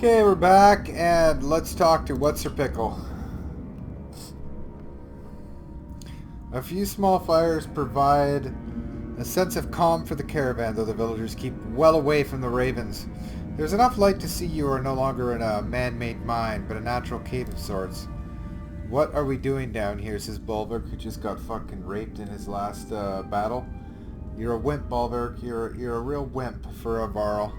Okay, we're back, and let's talk to What's Her Pickle. A few small fires provide a sense of calm for the caravan, though the villagers keep well away from the ravens. There's enough light to see you are no longer in a man-made mine, but a natural cave of sorts. What are we doing down here, says Bulwark, who just got fucking raped in his last battle. You're a wimp, Bulwark. You're a real wimp for a Varl.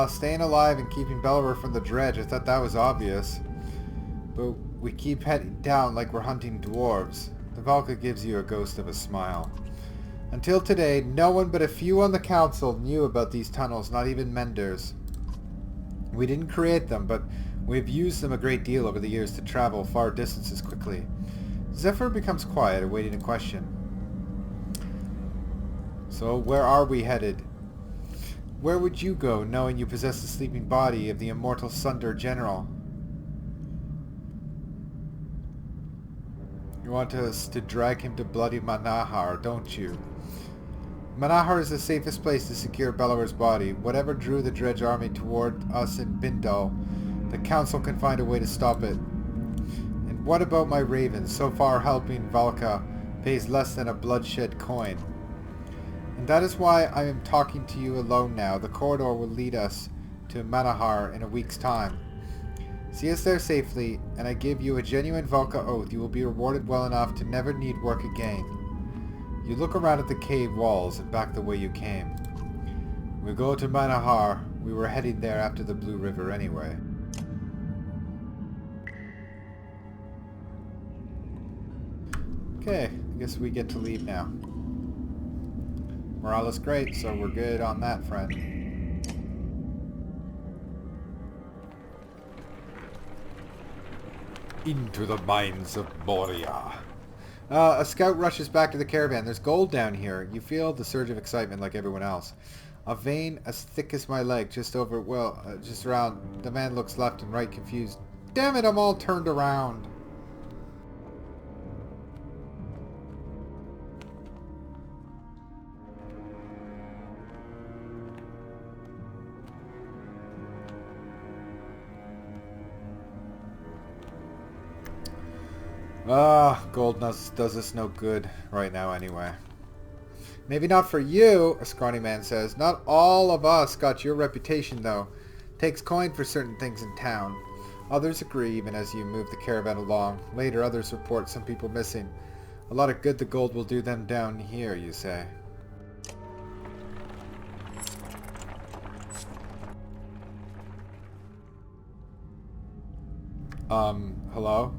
Staying alive and keeping Bellower from the dredge. I thought that was obvious. But we keep heading down like we're hunting dwarves. The Valka gives you a ghost of a smile. Until today, no one but a few on the council knew about these tunnels, not even Menders. We didn't create them, but we've used them a great deal over the years to travel far distances quickly. Zephyr becomes quiet, awaiting a question. So, where are we headed? Where would you go, knowing you possess the sleeping body of the immortal Sunder General? You want us to drag him to bloody Manahar, don't you? Manahar is the safest place to secure Bellower's body. Whatever drew the Dredge army toward us in Bindal, the Council can find a way to stop it. And what about my ravens? So far helping Valka pays less than a bloodshed coin. And that is why I am talking to you alone now. The corridor will lead us to Manahar in a week's time. See us there safely, and I give you a genuine Valka oath you will be rewarded well enough to never need work again. You look around at the cave walls and back the way you came. We go to Manahar. We were heading there after the Blue River anyway. Okay, I guess we get to leave now. Morale is great, so we're good on that front. Into the mines of Moria. A scout rushes back to the caravan. There's gold down here. You feel the surge of excitement like everyone else. A vein as thick as my leg, just around. The man looks left and right, confused. Damn it, I'm all turned around. Gold does us no good right now anyway. Maybe not for you, a scrawny man says. Not all of us got your reputation, though. Takes coin for certain things in town. Others agree even as you move the caravan along. Later, others report some people missing. A lot of good the gold will do them down here, you say. Hello?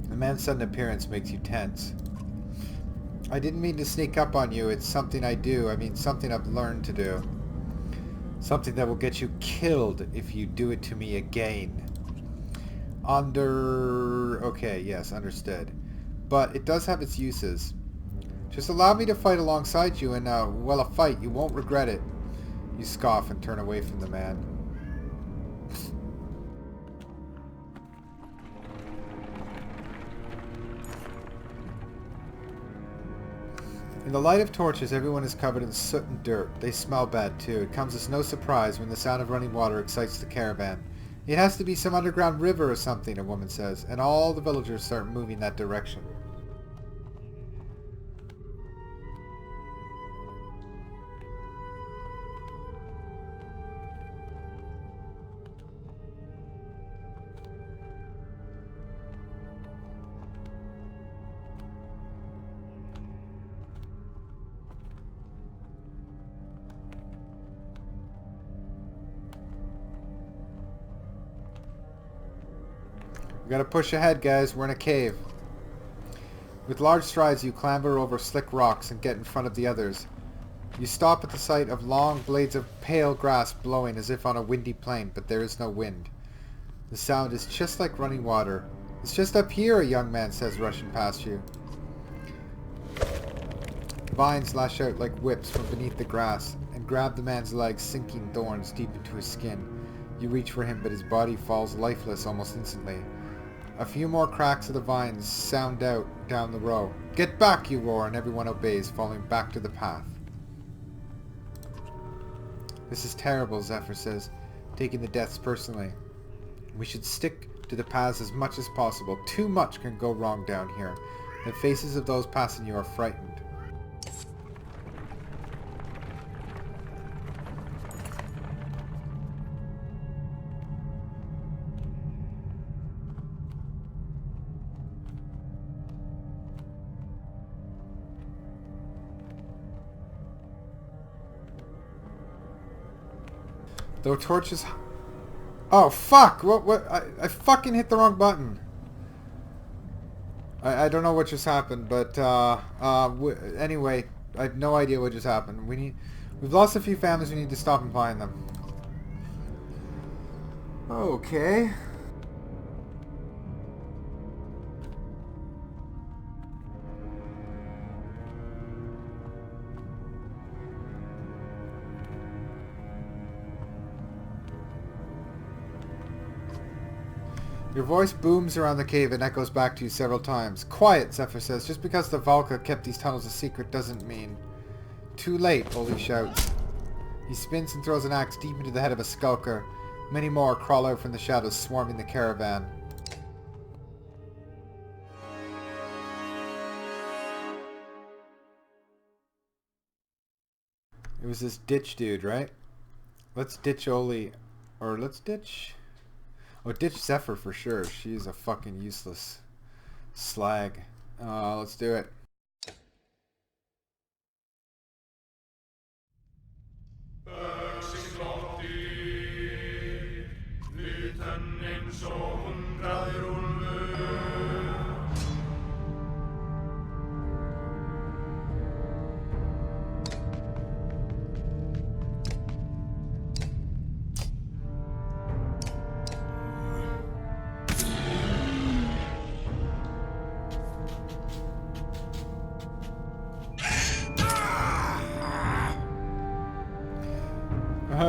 The man's sudden appearance makes you tense. I didn't mean to sneak up on you. It's something I do. I mean, something I've learned to do. Something that will get you killed if you do it to me again. Okay, yes, understood. But it does have its uses. Just allow me to fight alongside you and, well, a fight. You won't regret it. You scoff and turn away from the man. In the light of torches, everyone is covered in soot and dirt. They smell bad, too. It comes as no surprise when the sound of running water excites the caravan. It has to be some underground river or something, a woman says, and all the villagers start moving that direction. We gotta push ahead, guys. We're in a cave. With large strides, you clamber over slick rocks and get in front of the others. You stop at the sight of long blades of pale grass blowing as if on a windy plain, but there is no wind. The sound is just like running water. It's just up here, a young man says, rushing past you. Vines lash out like whips from beneath the grass and grab the man's legs, sinking thorns deep into his skin. You reach for him, but his body falls lifeless almost instantly. A few more cracks of the vines sound out down the row. Get back, you roar, and everyone obeys, falling back to the path. This is terrible, Zephyr says, taking the deaths personally. We should stick to the paths as much as possible. Too much can go wrong down here. The faces of those passing you are frightened. Though torches... Oh, fuck! What? I fucking hit the wrong button. I don't know what just happened, but, anyway, I have no idea what just happened. We've lost a few families, we need to stop and find them. Okay. Your voice booms around the cave and echoes back to you several times. Quiet, Zephyr says. Just because the Valka kept these tunnels a secret doesn't mean... Too late, Oli shouts. He spins and throws an axe deep into the head of a skulker. Many more crawl out from the shadows, swarming the caravan. It was this ditch dude, right? Let's ditch Oli. Or let's ditch... Oh, ditch Zephyr for sure. She's a fucking useless slag. Let's do it.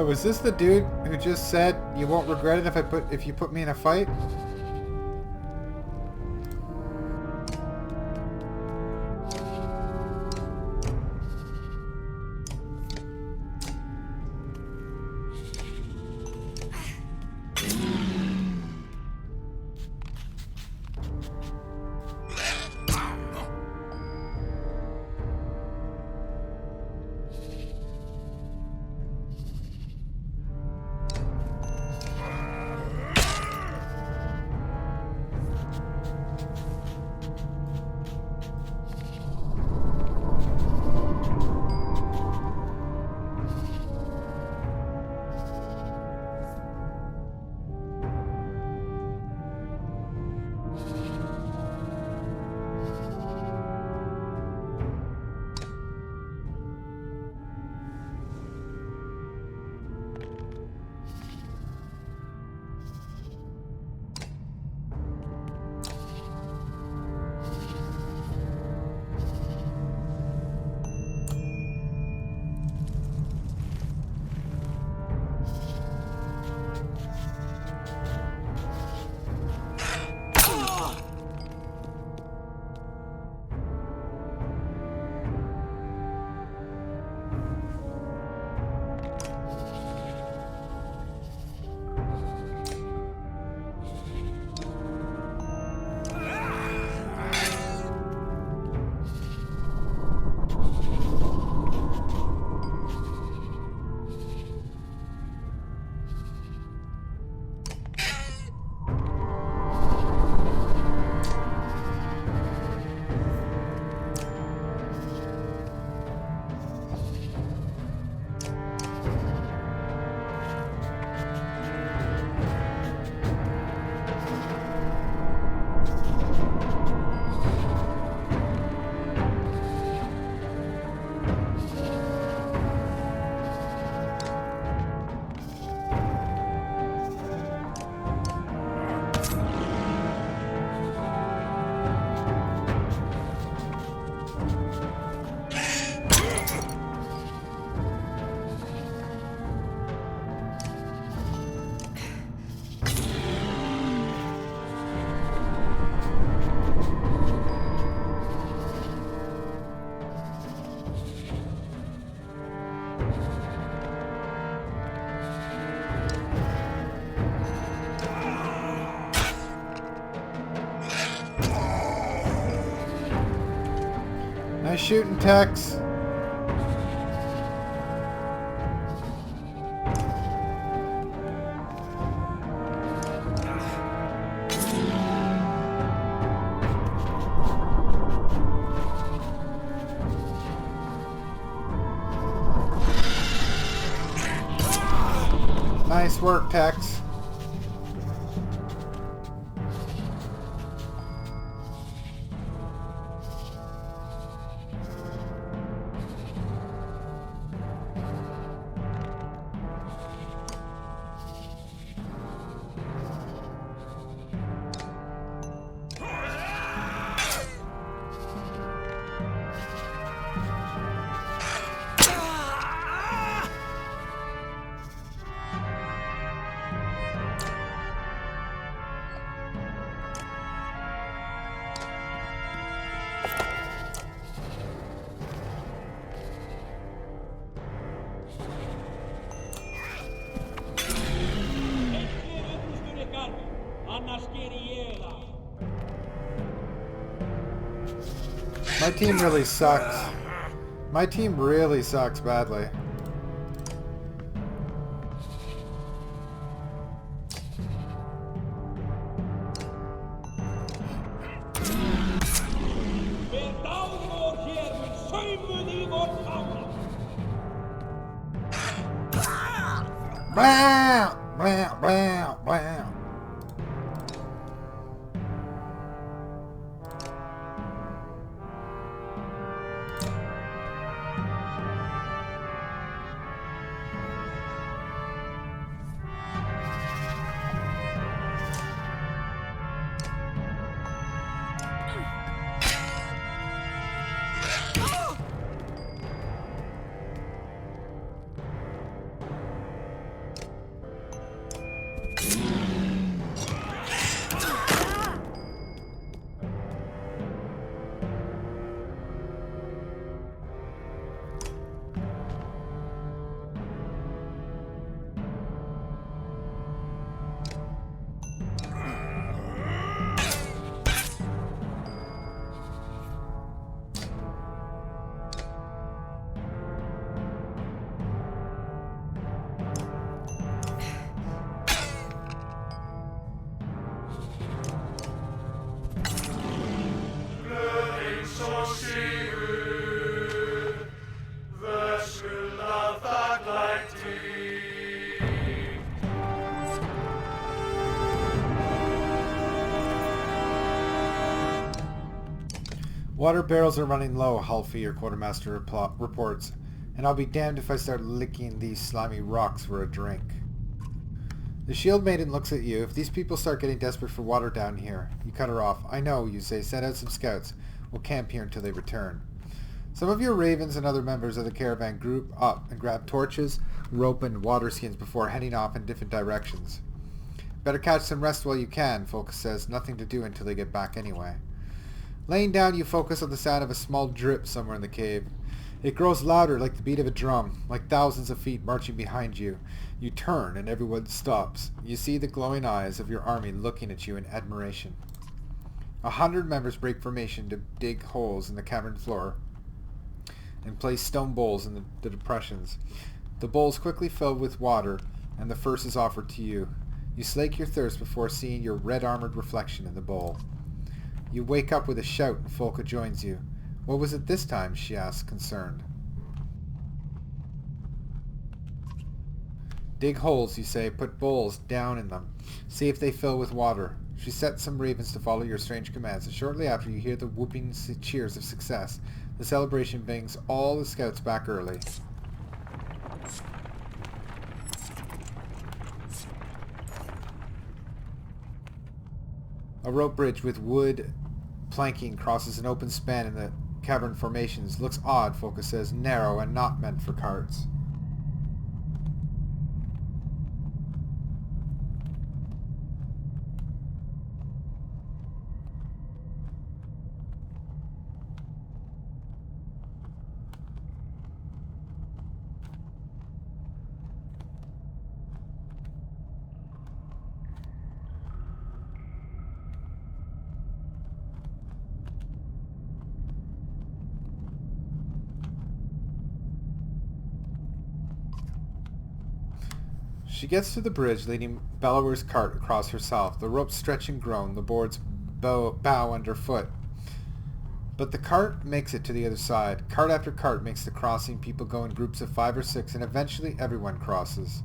Was this the dude who just said you won't regret it if you put me in a fight? shooting, Tex? Nice work, Tex. My team really sucks. My team really sucks badly. Blah, blah, blah, blah. Water barrels are running low, Halfie, your quartermaster reports, and I'll be damned if I start licking these slimy rocks for a drink. The shield maiden looks at you. If these people start getting desperate for water down here, you cut her off. I know, you say. Send out some scouts. We'll camp here until they return. Some of your ravens and other members of the caravan group up and grab torches, rope, and water skins before heading off in different directions. Better catch some rest while you can, Focus says. Nothing to do until they get back anyway. Laying down, you focus on the sound of a small drip somewhere in the cave. It grows louder, like the beat of a drum, like thousands of feet marching behind you. You turn, and everyone stops. You see the glowing eyes of your army looking at you in admiration. 100 members break formation to dig holes in the cavern floor and place stone bowls in the depressions. The bowls quickly fill with water, and the first is offered to you. You slake your thirst before seeing your red-armored reflection in the bowl. You wake up with a shout, and Folka joins you. What was it this time? She asks, concerned. Dig holes, you say. Put bowls down in them. See if they fill with water. She sets some ravens to follow your strange commands, and shortly after you hear the whooping cheers of success. The celebration brings all the scouts back early. A rope bridge with wood planking crosses an open span in the cavern formations. Looks odd, Focus says. Narrow and not meant for carts. She gets to the bridge, leading Bellower's cart across herself. The ropes stretch and groan, the boards bow underfoot. But the cart makes it to the other side. Cart after cart makes the crossing. People go in groups of 5 or 6, and eventually everyone crosses.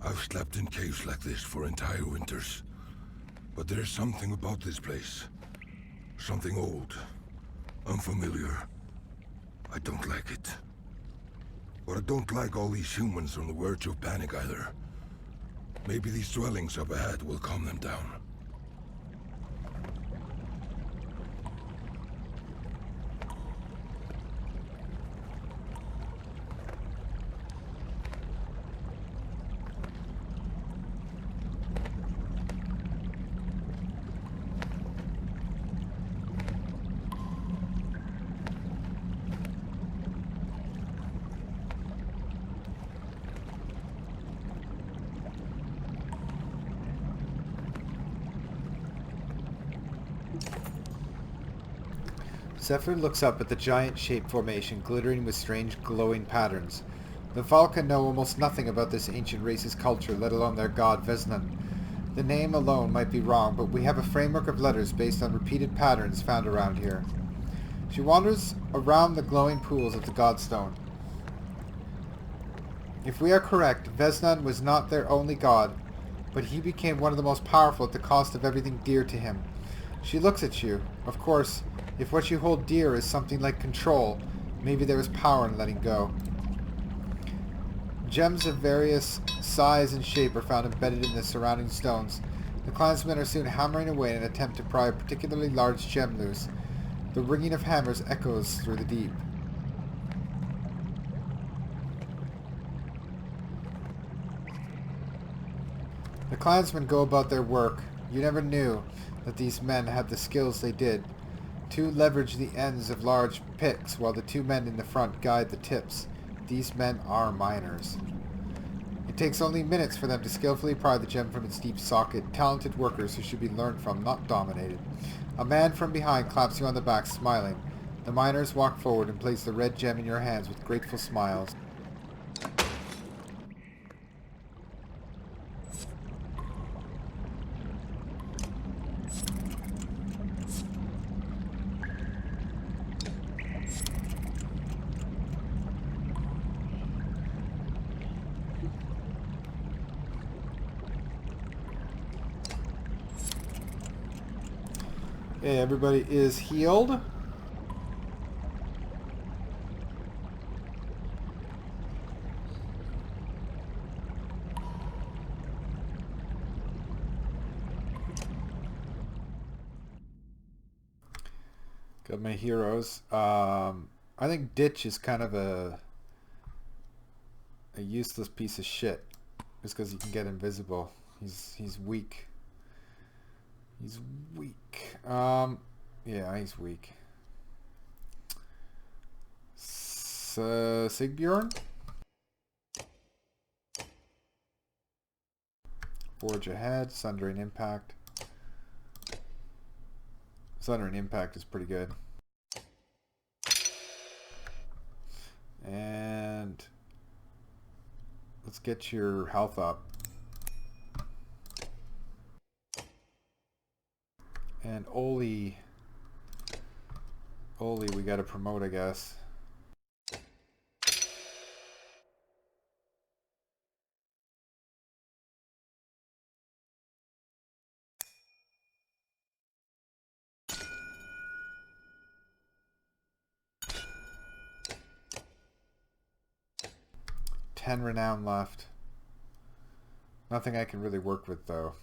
I've slept in caves like this for entire winters. But there's something about this place. Something old. Unfamiliar. I don't like it. But I don't like all these humans on the verge of panic either. Maybe these dwellings up ahead will calm them down. Zephyr looks up at the giant shape formation, glittering with strange glowing patterns. The Valka know almost nothing about this ancient race's culture, let alone their god Vesnan. The name alone might be wrong, but we have a framework of letters based on repeated patterns found around here. She wanders around the glowing pools of the Godstone. If we are correct, Vesnan was not their only god, but he became one of the most powerful at the cost of everything dear to him. She looks at you. Of course, if what you hold dear is something like control, maybe there is power in letting go. Gems of various size and shape are found embedded in the surrounding stones. The clansmen are soon hammering away in an attempt to pry a particularly large gem loose. The ringing of hammers echoes through the deep. The clansmen go about their work. You never knew that these men had the skills they did. Two leverage the ends of large picks, while the 2 men in the front guide the tips. These men are miners. It takes only minutes for them to skillfully pry the gem from its deep socket. Talented workers who should be learned from, not dominated. A man from behind claps you on the back, smiling. The miners walk forward and place the red gem in your hands with grateful smiles. Okay, everybody is healed. Got my heroes. I think Ditch is kind of a useless piece of shit, just because he can get invisible. He's weak. He's weak. Yeah, he's weak. Sigbjorn? Forge ahead. Sundering Impact. Sundering Impact is pretty good. And let's get your health up. And Oli, we gotta promote, I guess. Ten renown left. Nothing I can really work with, though.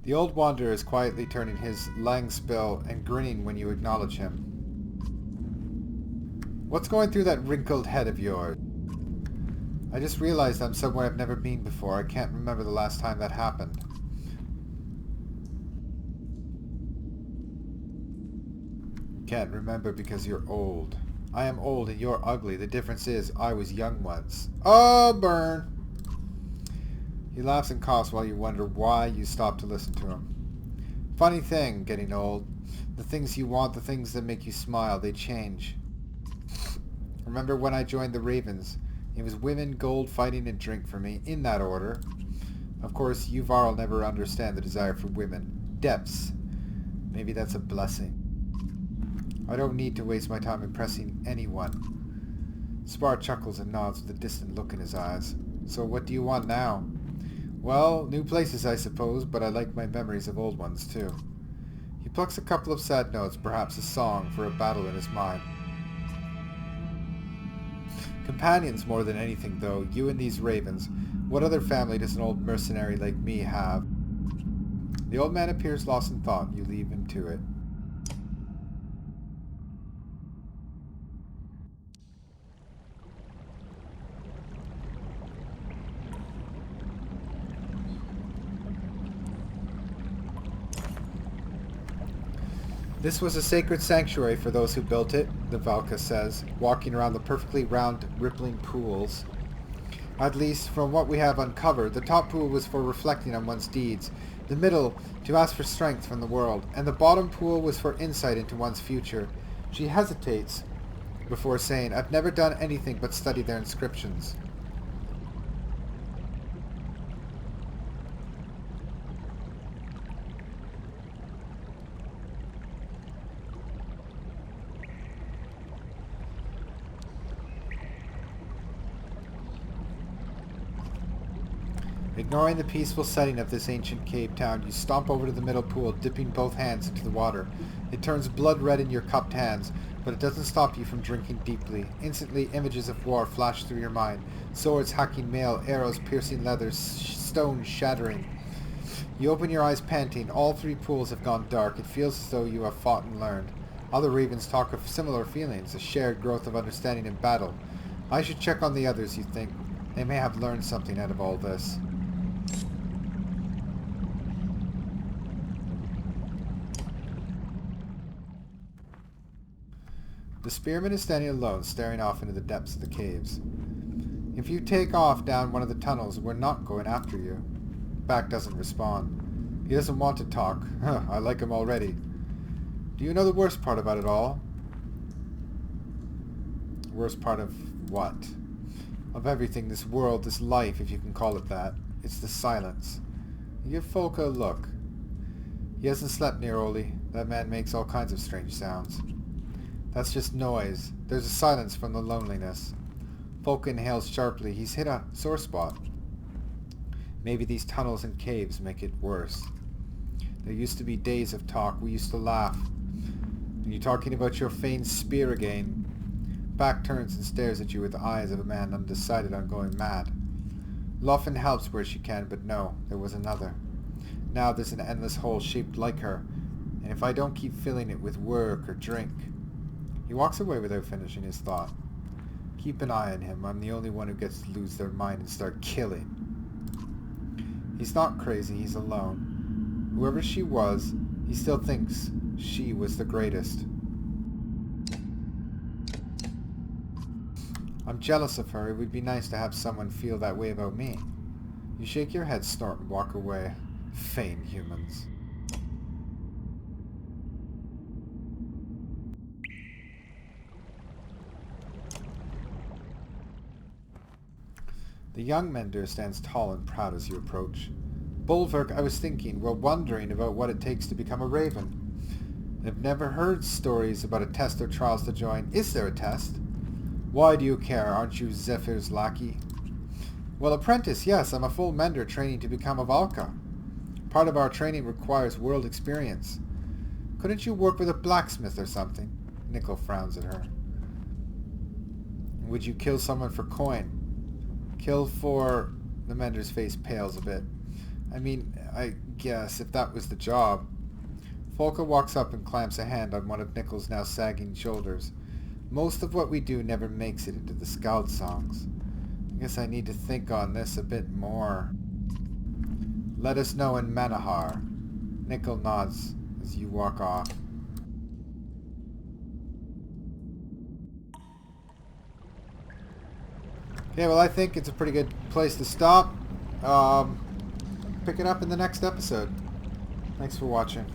The old wanderer is quietly turning his langspiel and grinning when you acknowledge him. What's going through that wrinkled head of yours? I just realized I'm somewhere I've never been before. I can't remember the last time that happened. Can't remember because you're old. I am old and you're ugly. The difference is I was young once. Oh, burn! He laughs and coughs while you wonder why you stop to listen to him. Funny thing, getting old. The things you want, the things that make you smile, they change. Remember when I joined the Ravens? It was women, gold, fighting, and drink for me, in that order. Of course, you Varl never understand the desire for women. Depths. Maybe that's a blessing. I don't need to waste my time impressing anyone. Spar chuckles and nods with a distant look in his eyes. So what do you want now? Well, new places I suppose, but I like my memories of old ones too. He plucks a couple of sad notes, perhaps a song for a battle in his mind. Companions more than anything though, you and these ravens. What other family does an old mercenary like me have? The old man appears lost in thought, and you leave him to it. This was a sacred sanctuary for those who built it, the Valka says, walking around the perfectly round, rippling pools. At least, from what we have uncovered, the top pool was for reflecting on one's deeds, the middle to ask for strength from the world, and the bottom pool was for insight into one's future. She hesitates before saying, I've never done anything but study their inscriptions. Ignoring the peaceful setting of this ancient cave town, you stomp over to the middle pool, dipping both hands into the water. It turns blood red in your cupped hands, but it doesn't stop you from drinking deeply. Instantly, images of war flash through your mind. Swords hacking mail, arrows piercing leather, stones shattering. You open your eyes panting. All three pools have gone dark. It feels as though you have fought and learned. Other ravens talk of similar feelings, a shared growth of understanding in battle. I should check on the others, you think. They may have learned something out of all this. The spearman is standing alone, staring off into the depths of the caves. If you take off down one of the tunnels, we're not going after you. Back doesn't respond. He doesn't want to talk. I like him already. Do you know the worst part about it all? Worst part of what? Of everything, this world, this life, if you can call it that. It's the silence. You give Folka a look. He hasn't slept near Oli. That man makes all kinds of strange sounds. That's just noise. There's a silence from the loneliness. Folka inhales sharply. He's hit a sore spot. Maybe these tunnels and caves make it worse. There used to be days of talk. We used to laugh. Are you talking about your feigned spear again? Back turns and stares at you with the eyes of a man undecided on going mad. Loffen helps where she can, but no, there was another. Now there's an endless hole shaped like her, and if I don't keep filling it with work or drink... He walks away without finishing his thought. Keep an eye on him. I'm the only one who gets to lose their mind and start killing. He's not crazy. He's alone. Whoever she was, he still thinks she was the greatest. I'm jealous of her. It would be nice to have someone feel that way about me. You shake your head, snort, and walk away. Vain humans. The young mender stands tall and proud as you approach. Bulwark, I was thinking, we're wondering about what it takes to become a raven. I've never heard stories about a test or trials to join. Is there a test? Why do you care? Aren't you Zephyr's lackey? Well, apprentice, yes, I'm a full mender training to become a Valka. Part of our training requires world experience. Couldn't you work with a blacksmith or something? Nickel frowns at her. Would you kill someone for coin? Kill for... The mender's face pales a bit. I mean, I guess if that was the job. Folka walks up and clamps a hand on one of Nickel's now sagging shoulders. Most of what we do never makes it into the scout songs. I guess I need to think on this a bit more. Let us know in Manahar. Nickel nods as you walk off. Okay, well I think it's a pretty good place to stop. Pick it up in the next episode. Thanks for watching.